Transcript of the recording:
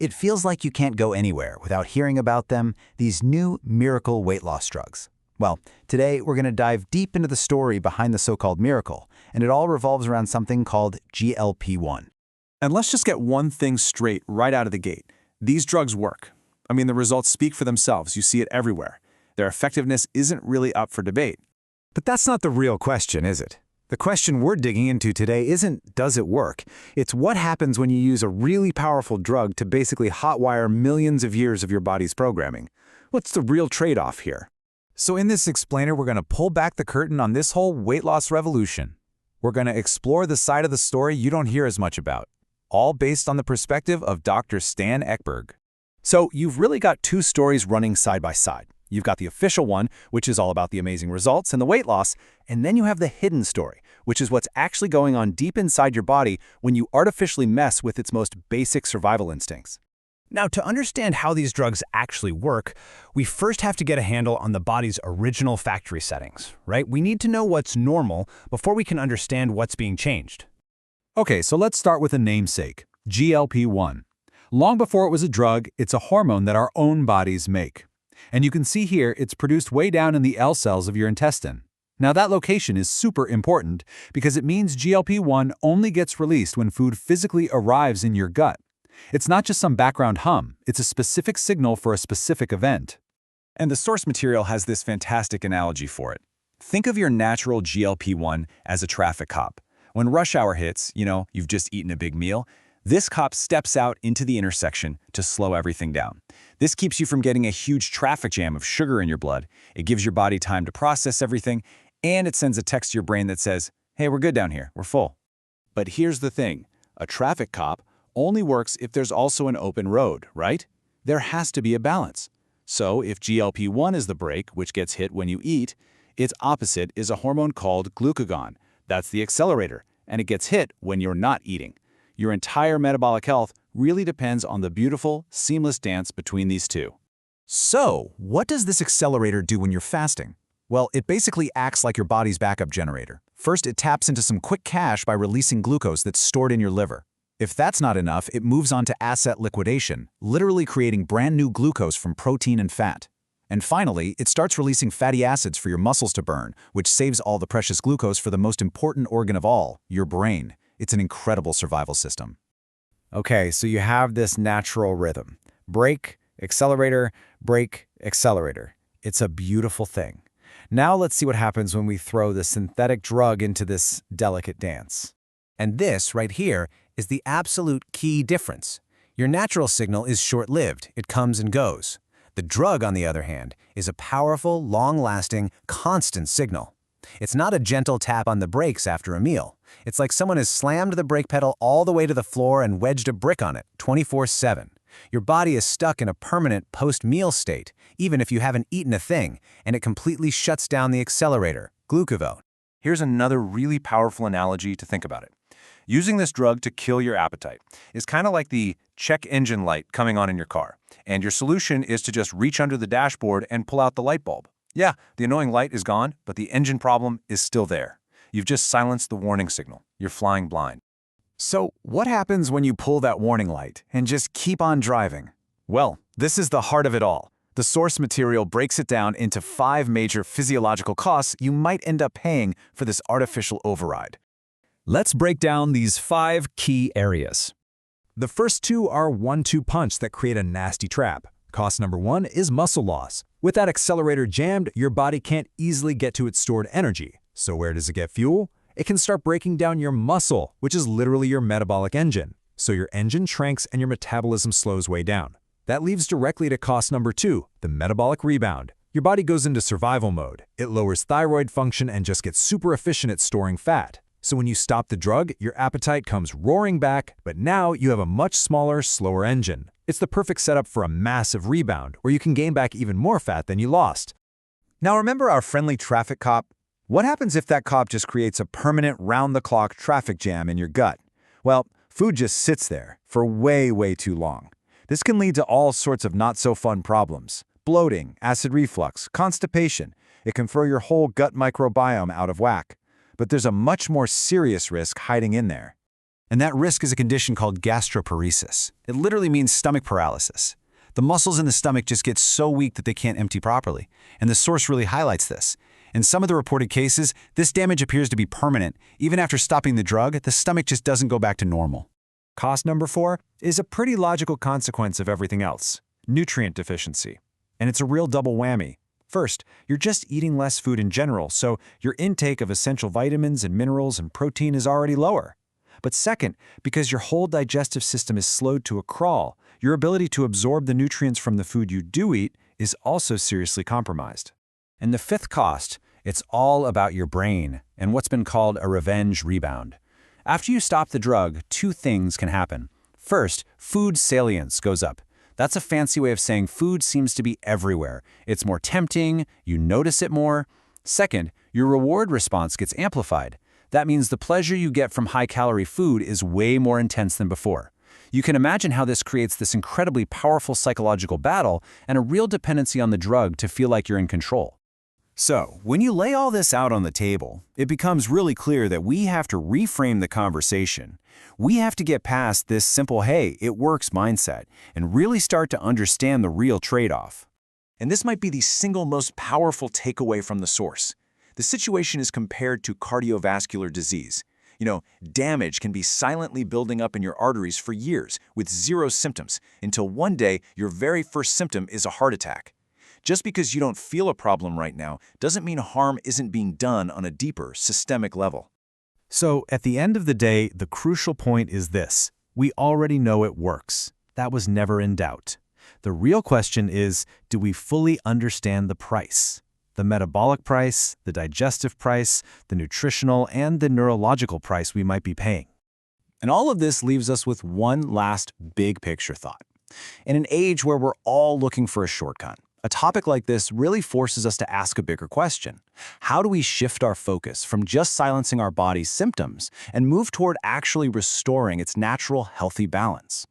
It feels like you can't go anywhere without hearing about them, these new miracle weight loss drugs. Well, today we're going to dive deep into the story behind the so-called miracle, and it all revolves around something called GLP-1. And let's just get one thing straight right out of the gate. These drugs work. I mean, the results speak for themselves. You see it everywhere. Their effectiveness isn't really up for debate. But that's not the real question, is it? The question we're digging into today isn't, does it work? It's what happens when you use a really powerful drug to basically hotwire millions of years of your body's programming. What's the real trade-off here? So in this explainer, we're going to pull back the curtain on this whole weight loss revolution. We're going to explore the side of the story you don't hear as much about, all based on the perspective of Dr. Stan Ekberg. So you've really got two stories running side by side. You've got the official one, which is all about the amazing results and the weight loss, and then you have the hidden story, which is what's actually going on deep inside your body when you artificially mess with its most basic survival instincts. Now, to understand how these drugs actually work, we first have to get a handle on the body's original factory settings, right? We need to know what's normal before we can understand what's being changed. Okay, so let's start with a namesake, GLP-1. Long before it was a drug, it's a hormone that our own bodies make. And you can see here it's produced way down in the L cells of your intestine. Now that location is super important because it means GLP-1 only gets released when food physically arrives in your gut. It's not just some background hum, it's a specific signal for a specific event. And the source material has this fantastic analogy for it. Think of your natural GLP-1 as a traffic cop. When rush hour hits, you've just eaten a big meal, this cop steps out into the intersection to slow everything down. This keeps you from getting a huge traffic jam of sugar in your blood. It gives your body time to process everything, and it sends a text to your brain that says, hey, we're good down here, we're full. But here's the thing, a traffic cop only works if there's also an open road, right? There has to be a balance. So if GLP-1 is the brake, which gets hit when you eat, its opposite is a hormone called glucagon. That's the accelerator, and it gets hit when you're not eating. Your entire metabolic health really depends on the beautiful, seamless dance between these two. So, what does this accelerator do when you're fasting? Well, it basically acts like your body's backup generator. First, it taps into some quick cash by releasing glucose that's stored in your liver. If that's not enough, it moves on to asset liquidation, literally creating brand new glucose from protein and fat. And finally, it starts releasing fatty acids for your muscles to burn, which saves all the precious glucose for the most important organ of all, your brain. It's an incredible survival system. Okay, so you have this natural rhythm. Brake, accelerator, brake, accelerator. It's a beautiful thing. Now let's see what happens when we throw the synthetic drug into this delicate dance. And this right here is the absolute key difference. Your natural signal is short-lived. It comes and goes. The drug, on the other hand, is a powerful, long-lasting, constant signal. It's not a gentle tap on the brakes after a meal. It's like someone has slammed the brake pedal all the way to the floor and wedged a brick on it, 24/7. Your body is stuck in a permanent post-meal state, even if you haven't eaten a thing, and it completely shuts down the accelerator, glucagon. Here's another really powerful analogy to think about it. Using this drug to kill your appetite is kind of like the check engine light coming on in your car, and your solution is to just reach under the dashboard and pull out the light bulb. Yeah, the annoying light is gone, but the engine problem is still there. You've just silenced the warning signal. You're flying blind. So, what happens when you pull that warning light and just keep on driving? Well, this is the heart of it all. The source material breaks it down into 5 major physiological costs you might end up paying for this artificial override. Let's break down these 5 key areas. The first 2 are 1-2 punch that create a nasty trap. Cost number 1 is muscle loss. With that accelerator jammed, your body can't easily get to its stored energy. So where does it get fuel? It can start breaking down your muscle, which is literally your metabolic engine. So your engine shrinks and your metabolism slows way down. That leads directly to cost number 2, the metabolic rebound. Your body goes into survival mode. It lowers thyroid function and just gets super efficient at storing fat. So when you stop the drug, your appetite comes roaring back, but now you have a much smaller, slower engine. It's the perfect setup for a massive rebound, where you can gain back even more fat than you lost. Now remember our friendly traffic cop? What happens if that cop just creates a permanent round-the-clock traffic jam in your gut? Well, food just sits there for way, way too long. This can lead to all sorts of not-so-fun problems. Bloating, acid reflux, constipation. It can throw your whole gut microbiome out of whack. But there's a much more serious risk hiding in there. And that risk is a condition called gastroparesis. It literally means stomach paralysis. The muscles in the stomach just get so weak that they can't empty properly, and the source really highlights this. In some of the reported cases, this damage appears to be permanent. Even after stopping the drug, the stomach just doesn't go back to normal. Cost number 4 is a pretty logical consequence of everything else: nutrient deficiency. And it's a real double whammy. First, you're just eating less food in general, so your intake of essential vitamins and minerals and protein is already lower. But second, because your whole digestive system is slowed to a crawl, your ability to absorb the nutrients from the food you do eat is also seriously compromised. And the fifth cost, it's all about your brain and what's been called a revenge rebound. After you stop the drug, 2 things can happen. First, food salience goes up. That's a fancy way of saying food seems to be everywhere. It's more tempting, you notice it more. Second, your reward response gets amplified. That means the pleasure you get from high-calorie food is way more intense than before. You can imagine how this creates this incredibly powerful psychological battle and a real dependency on the drug to feel like you're in control. So, when you lay all this out on the table, it becomes really clear that we have to reframe the conversation. We have to get past this simple, hey, it works mindset, and really start to understand the real trade-off. And this might be the single most powerful takeaway from the source. The situation is compared to cardiovascular disease. Damage can be silently building up in your arteries for years with 0 symptoms, until one day your very first symptom is a heart attack. Just because you don't feel a problem right now doesn't mean harm isn't being done on a deeper, systemic level. So, at the end of the day, the crucial point is this: we already know it works. That was never in doubt. The real question is, do we fully understand the price? The metabolic price, the digestive price, the nutritional, and the neurological price we might be paying. And all of this leaves us with one last big picture thought. In an age where we're all looking for a shortcut, a topic like this really forces us to ask a bigger question. How do we shift our focus from just silencing our body's symptoms and move toward actually restoring its natural, healthy balance?